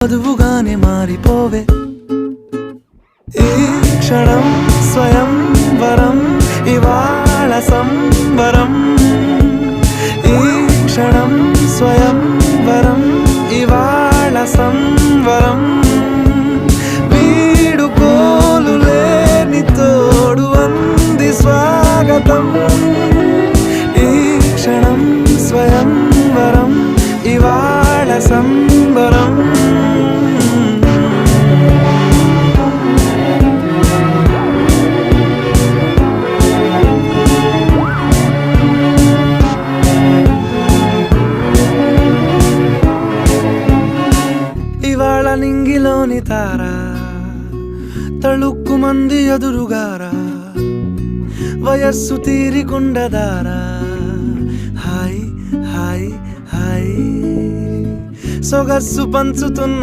వధువుగానే మారిపోవే ఈ క్షణం స్వయం వరం ఇవాళ సంబరం ఈ క్షణం స్వయం వరం ఇవాళ సంవరం వీడుకోలు లేని తోడు అంది స్వాగతం ఈ క్షణం స్వయం వరం ఇవాళ సంబరం ఇవాళ నింగిలోని తారా తళుక్కు మంది ఎదురుగారా వయస్సు తీరికుండదారా హాయ్ హాయ్ హాయ్ సొగస్సు పంచుతున్న